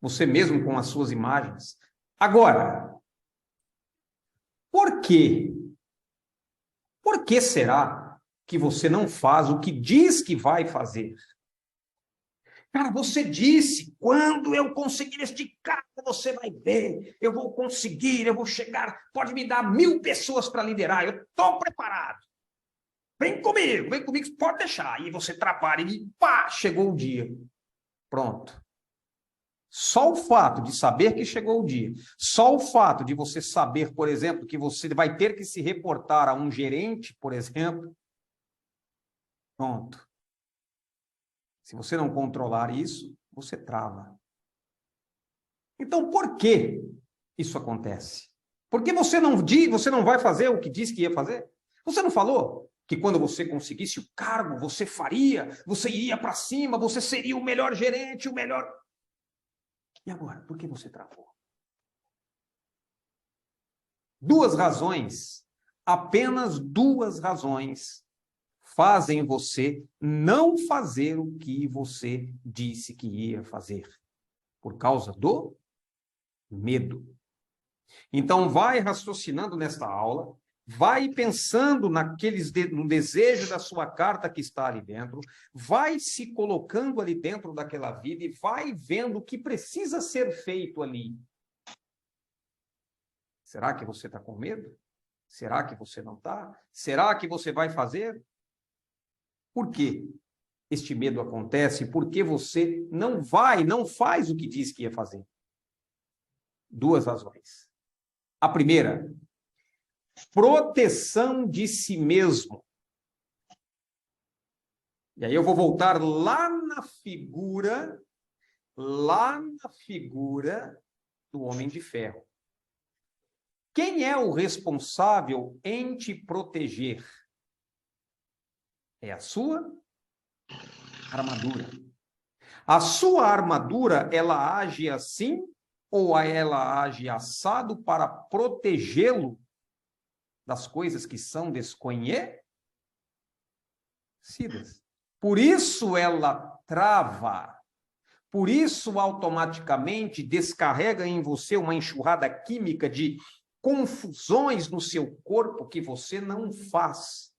Você mesmo com as suas imagens. Agora, por quê? Por que será que você não faz o que diz que vai fazer? Cara, você disse, quando eu conseguir este cargo, você vai ver, eu vou conseguir, eu vou chegar, pode me dar 1000 pessoas para liderar, eu estou preparado. Vem comigo, pode deixar. E você trabalha e pá, chegou o dia. Pronto. Só o fato de saber que chegou o dia, só o fato de você saber, por exemplo, que você vai ter que se reportar a um gerente, por exemplo, pronto. Se você não controlar isso, você trava. Então, por que isso acontece? Porque você não vai fazer o que disse que ia fazer? Você não falou que quando você conseguisse o cargo, você faria, você iria para cima, você seria o melhor gerente, o melhor... E agora, por que você travou? 2 razões, apenas 2 razões fazem você não fazer o que você disse que ia fazer. Por causa do medo. Então, vai raciocinando nesta aula, vai pensando no desejo da sua carta que está ali dentro, vai se colocando ali dentro daquela vida e vai vendo o que precisa ser feito ali. Será que você está com medo? Será que você não está? Será que você vai fazer? Por quê este medo acontece? Por que você não faz o que diz que ia fazer? 2 razões. A primeira, proteção de si mesmo. E aí eu vou voltar lá na figura do Homem de Ferro. Quem é o responsável em te proteger? É a sua armadura. A sua armadura, ela age assim ou ela age assado para protegê-lo das coisas que são desconhecidas? Por isso ela trava. Por isso automaticamente descarrega em você uma enxurrada química de confusões no seu corpo que você não faz.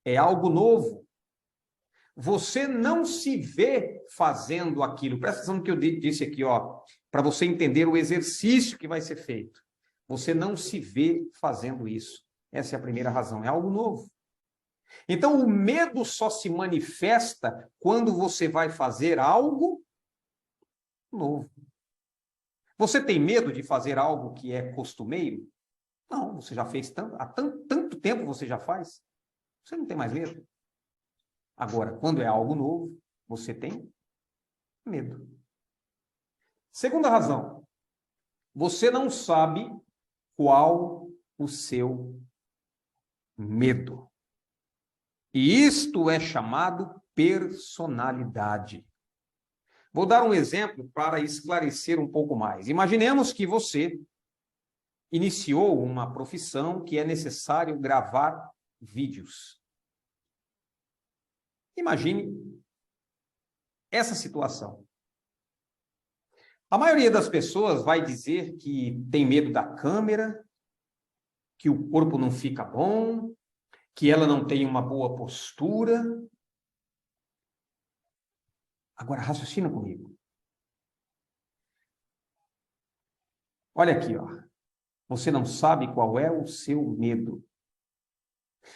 É algo novo. Você não se vê fazendo aquilo. Presta atenção no que eu disse aqui, ó, para você entender o exercício que vai ser feito. Você não se vê fazendo isso. Essa é a primeira razão. É algo novo. Então, o medo só se manifesta quando você vai fazer algo novo. Você tem medo de fazer algo que é costumeiro? Não, você já fez há tanto tempo você já faz. Você não tem mais medo. Agora, quando é algo novo, você tem medo. Segunda razão, você não sabe qual o seu medo. E isto é chamado personalidade. Vou dar um exemplo para esclarecer um pouco mais. Imaginemos que você iniciou uma profissão que é necessário gravar vídeos. Imagine essa situação. A maioria das pessoas vai dizer que tem medo da câmera, que o corpo não fica bom, que ela não tem uma boa postura. Agora, raciocina comigo. Olha aqui, ó. Você não sabe qual é o seu medo.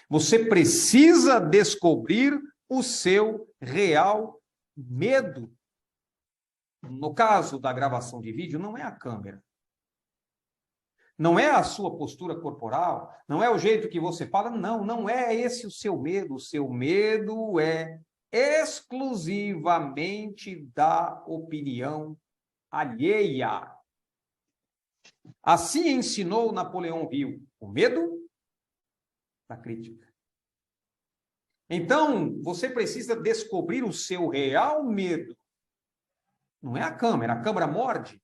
Você precisa descobrir o seu real medo. No caso da gravação de vídeo, não é a câmera. Não é a sua postura corporal, não é o jeito que você fala, não é esse o seu medo. O seu medo é exclusivamente da opinião alheia. Assim ensinou Napoleão Hill, o medo da crítica. Então, você precisa descobrir o seu real medo. Não é a câmera morde.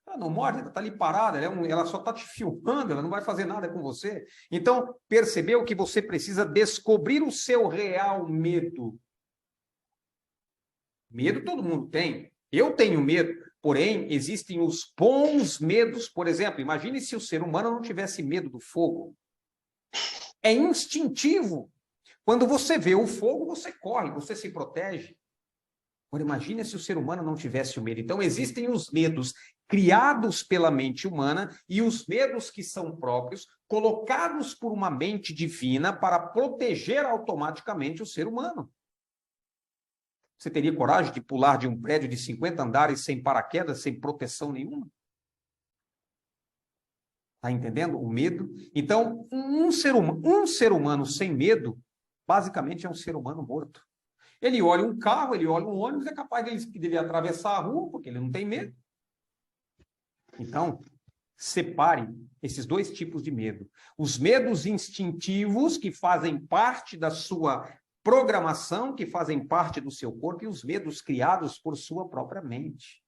Ela não morde, ela está ali parada, ela só está te filmando, ela não vai fazer nada com você. Então, percebeu que você precisa descobrir o seu real medo. Medo todo mundo tem. Eu tenho medo, porém, existem os bons medos. Por exemplo, imagine se o ser humano não tivesse medo do fogo. É instintivo. Quando você vê o fogo, você corre, você se protege. Agora, imagine se o ser humano não tivesse o medo. Então, existem os medos criados pela mente humana e os medos que são próprios, colocados por uma mente divina para proteger automaticamente o ser humano. Você teria coragem de pular de um prédio de 50 andares sem paraquedas, sem proteção nenhuma? Está entendendo o medo? Então, um ser humano sem medo, basicamente é um ser humano morto. Ele olha um carro, ele olha um ônibus, é capaz dele atravessar a rua, porque ele não tem medo. Então, separe esses dois tipos de medo. Os medos instintivos, que fazem parte da sua programação, que fazem parte do seu corpo, e os medos criados por sua própria mente.